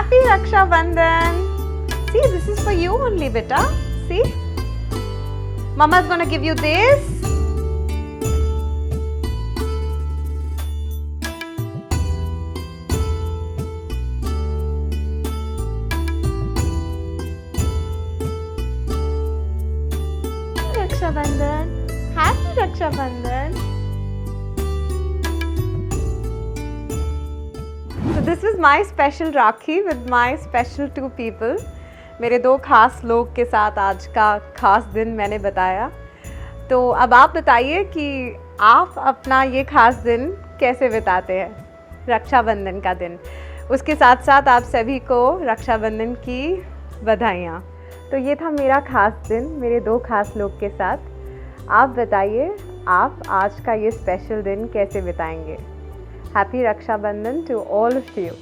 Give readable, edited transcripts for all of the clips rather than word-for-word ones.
Happy Raksha Bandhan. See, this is for you only, beta. See? Mama's gonna give you this. Raksha Bandhan. Happy Raksha Bandhan. So this is my special Rakhi with my special two people. मेरे दो खास लोग के साथ आज का खास दिन मैंने बताया. तो अब आप बताइए कि आप अपना ये खास दिन कैसे बिताते हैं, रक्षाबंधन का दिन. उसके साथ साथ आप सभी को रक्षाबंधन की बधाइयाँ. तो ये था मेरा खास दिन मेरे दो खास लोग के साथ. आप बताइए आप आज का ये स्पेशल दिन कैसे बिताएंगे. Happy Rakshabandhan to all of you.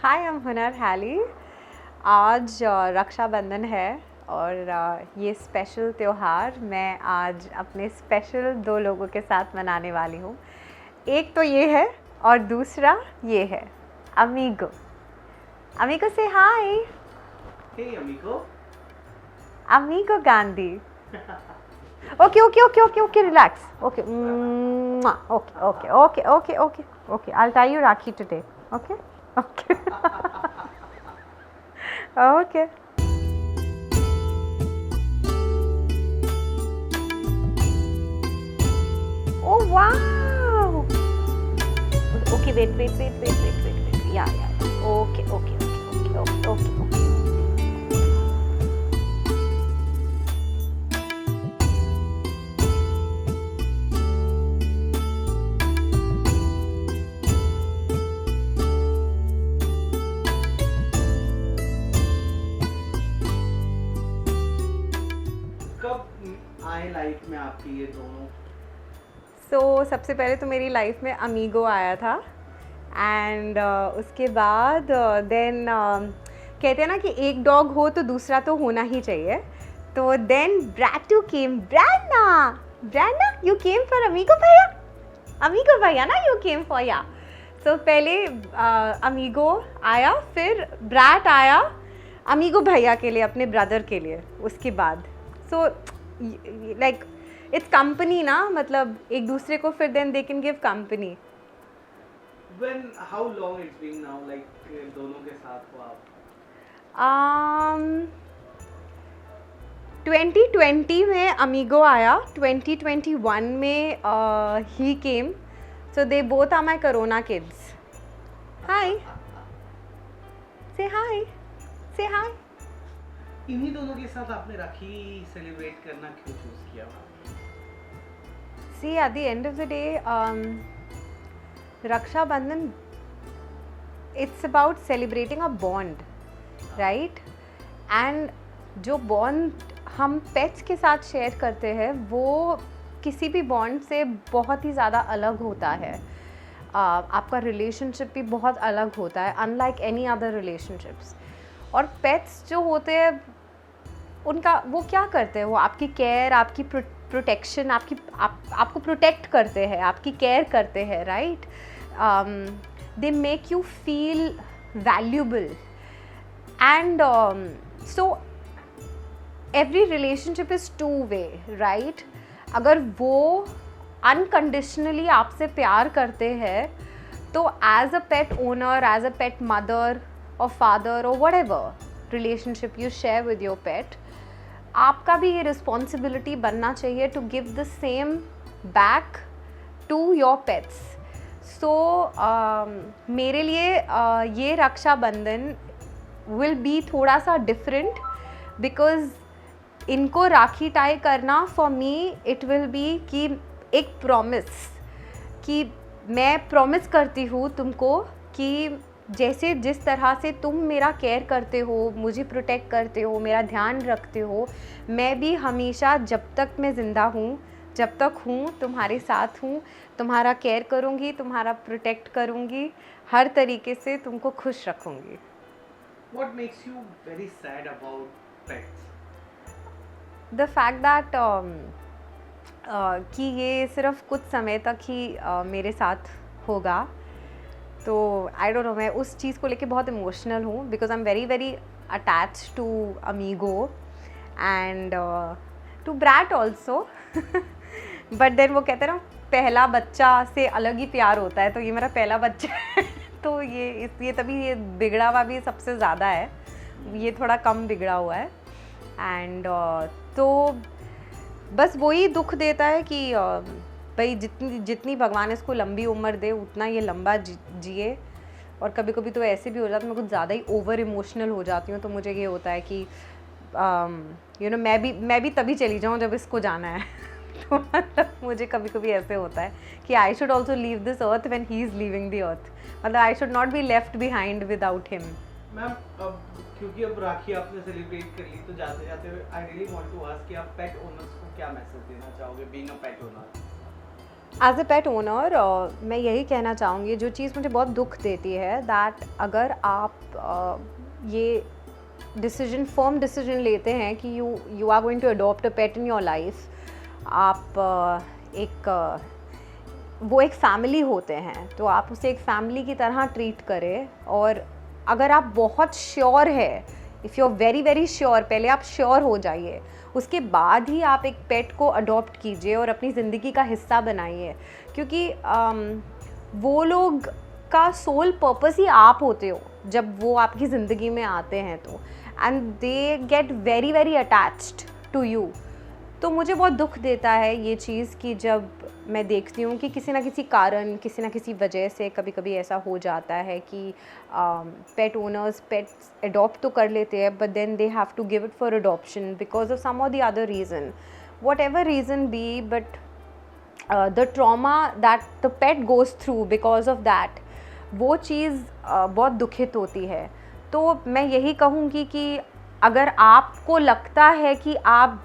Hi, I'm Hunar heli. आज रक्षाबंधन है और ये स्पेशल त्यौहार मैं आज अपने स्पेशल दो लोगों के साथ मनाने वाली हूँ. एक तो ये है और दूसरा ये है अमीगो. अमीगो से हाय. Hey amigo. Amigo Gandhi. Okay okay okay okay okay relax. Okay okay okay okay okay okay okay I'll tie you Rakhi today. Okay. Okay. Okay. Oh wow. Okay, wait. Yeah. Okay. कब आए life में आपकी ये दोनों? सबसे पहले तो मेरी लाइफ में अमीगो आया था एंड उसके बाद देन कहते हैं ना कि एक डॉग हो तो दूसरा तो होना ही चाहिए. तो देन ब्रैटू came. Brenda you came for Amigo भैया ना, यू केम फॉर या. सो पहले अमीगो आया, फिर ब्रैट आया अमीगो भैया के लिए, अपने ब्रदर के लिए. उसके बाद सो लाइक इट्स कंपनी ना, मतलब एक दूसरे को फिर then they can give company. When how long it's been now like दोनों के साथ हो आप? 2020 में अमीगो आया, 2021 में ही came. So they both are my corona kids. Hi, say hi. इन्हीं दोनों के साथ आपने राखी सेलिब्रेट करना क्यों चूज किया? See, at the end of the day, Raksha Bandhan, it's about celebrating a bond, right? And जो bond हम pets के साथ share करते हैं वो किसी भी bond से बहुत ही ज़्यादा अलग होता है. आपका relationship भी बहुत अलग होता है, unlike any other relationships. और pets जो होते हैं उनका वो क्या करते हैं, वो आपकी केयर, आपकी प्रोटेक्शन, आपको प्रोटेक्ट करते हैं, आपकी केयर करते हैं, right. They make you feel valuable and so every relationship is two way, right. अगर वो अनकंडीशनली आपसे प्यार करते हैं तो as a pet owner, as a pet mother और फादर और whatever relationship you share with your pet, आपका भी ये रिस्पॉन्सिबिलिटी बनना चाहिए to give the same back to your pets. So मेरे लिए ये रक्षाबंधन विल बी थोड़ा सा डिफरेंट बिकॉज इनको राखी टाई करना for me it will be कि एक प्रॉमिस, कि मैं प्रॉमिस करती हूँ तुमको कि जैसे जिस तरह से तुम मेरा केयर करते हो, मुझे प्रोटेक्ट करते हो, मेरा ध्यान रखते हो, मैं भी हमेशा जब तक मैं ज़िंदा हूँ, जब तक हूँ तुम्हारे साथ हूँ, तुम्हारा केयर करूँगी, तुम्हारा प्रोटेक्ट करूँगी, हर तरीके से तुमको खुश रखूँगी। What makes you very sad about pets? The fact that कि ये सिर्फ कुछ समय तक ही मेरे साथ होगा, तो आई डोंट नो, मैं उस चीज़ को लेके बहुत इमोशनल हूँ because I am very very attach to Amigo and to Brat also. But then वो कहते हैं ना, पहला बच्चा से अलग ही प्यार होता है, तो ये मेरा पहला बच्चा है। तो ये तभी ये बिगड़ा हुआ भी सबसे ज़्यादा है, ये थोड़ा कम बिगड़ा हुआ है। एंड तो बस वही दुख देता है कि भाई जितनी भगवान इसको लंबी उम्र दे उतना ये लंबा जिए। और कभी कभी तो ऐसे भी हो जाता है, मैं कुछ ज़्यादा ही ओवर इमोशनल हो जाती हूँ, तो मुझे ये होता है कि यू नो मैं भी तभी चली जाऊँ जब इसको जाना है। तो मतलब मुझे कभी कभी ऐसे होता है कि I should also leave this earth when he is leaving the earth, मतलब I should not be left behind without him. Ma'am, अब क्योंकि अब राखी आपने सेलिब्रेट कर ली, तो जाते जाते I really want to ask कि आप पेट ओनर्स को क्या मैसेज देना चाहोगे being a pet owner? As a pet owner मैं यही कहना चाहूँगी, जो चीज़ मुझे बहुत दुख देती है, दैट अगर आप ये फर्म डिसीजन लेते हैं कि you are going to adopt a pet in your life, आप वो एक फैमिली होते हैं, तो आप उसे एक फैमिली की तरह ट्रीट करें। और अगर आप बहुत श्योर है, if you are very very sure, पहले आप श्योर हो जाइए, उसके बाद ही आप एक पेट को अडॉप्ट कीजिए और अपनी ज़िंदगी का हिस्सा बनाइए। क्योंकि वो लोग का सोल पर्पस ही आप होते हो जब वो आपकी ज़िंदगी में आते हैं, तो and they get very very attached to you. तो मुझे बहुत दुख देता है ये चीज़ कि जब मैं देखती हूँ कि किसी ना किसी कारण, किसी ना किसी वजह से कभी कभी ऐसा हो जाता है कि पेट ओनर्स पेट्स अडॉप्ट तो कर लेते हैं, but then they have to give it for adoption because of some और the other reason, whatever reason be, but the trauma that the pet goes through because of that, वो चीज़ बहुत दुखित होती है। तो मैं यही कहूँगी कि अगर आपको लगता है कि आप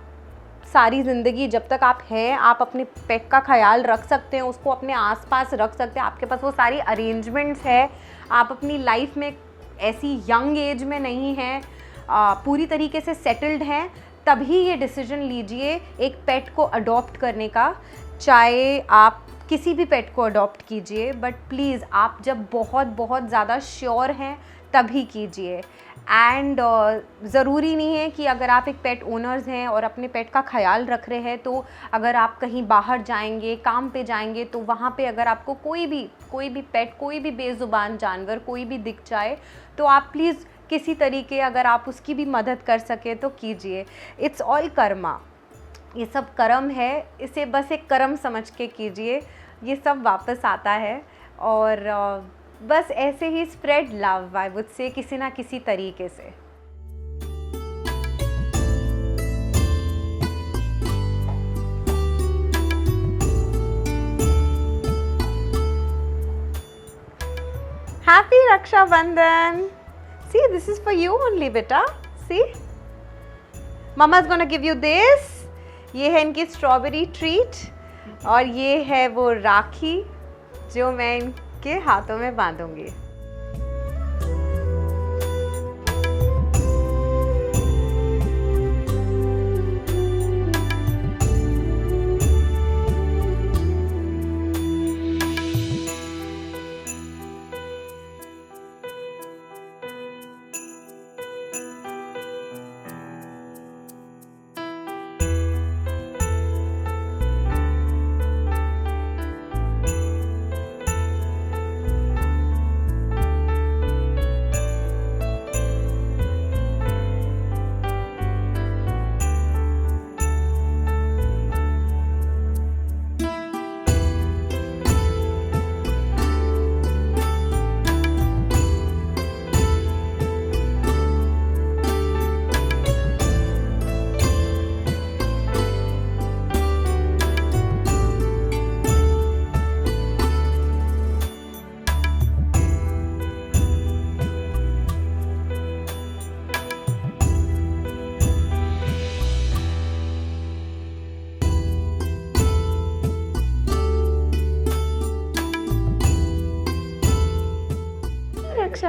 सारी ज़िंदगी जब तक आप हैं, आप अपने पेट का ख्याल रख सकते हैं, उसको अपने आसपास रख सकते हैं, आपके पास वो सारी अरेंजमेंट्स है, आप अपनी लाइफ में ऐसी यंग एज में नहीं हैं, पूरी तरीके से सेटल्ड हैं, तभी ये डिसीजन लीजिए एक पेट को अडॉप्ट करने का। चाहे आप किसी भी पेट को अडॉप्ट कीजिए, बट प्लीज़ आप जब बहुत बहुत ज़्यादा श्योर हैं तभी कीजिए। एंड ज़रूरी नहीं है कि अगर आप एक पेट ओनर्स हैं और अपने पेट का ख्याल रख रहे हैं, तो अगर आप कहीं बाहर जाएंगे, काम पे जाएंगे, तो वहाँ पे अगर आपको कोई भी पेट, कोई भी बेज़ुबान जानवर कोई भी दिख जाए, तो आप प्लीज़ किसी तरीके अगर आप उसकी भी मदद कर सके तो कीजिए। इट्स ऑल कर्मा, ये सब कर्म है, इसे बस एक कर्म समझ के कीजिए, ये सब वापस आता है। और बस ऐसे ही spread love, I would say, किसी ना किसी तरीके से। Happy Rakshabandhan. See, this is for you only, बेटा। See, Mama's gonna give you this। ये है इनकी स्ट्रॉबेरी ट्रीट और ये है वो राखी जो मैं इनके हाथों में बांधूंगी।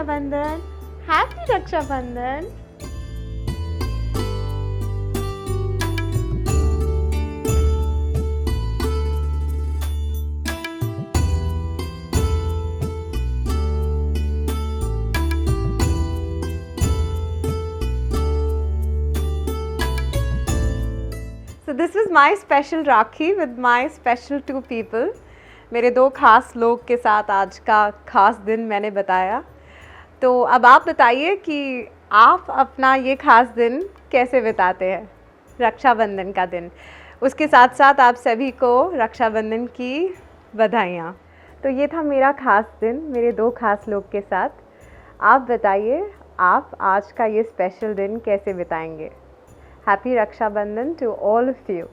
Rakshabandhan, happy Rakshabandhan. So this was my special Rakhi with my special 2 people. मेरे 2 खास लोग के साथ आज का खास दिन मैंने बताया। तो अब आप बताइए कि आप अपना ये खास दिन कैसे बिताते हैं, रक्षाबंधन का दिन। उसके साथ साथ आप सभी को रक्षाबंधन की बधाइयाँ। तो ये था मेरा खास दिन मेरे 2 खास लोग के साथ। आप बताइए आप आज का ये स्पेशल दिन कैसे बिताएंगे। Happy Raksha Bandhan to all of you.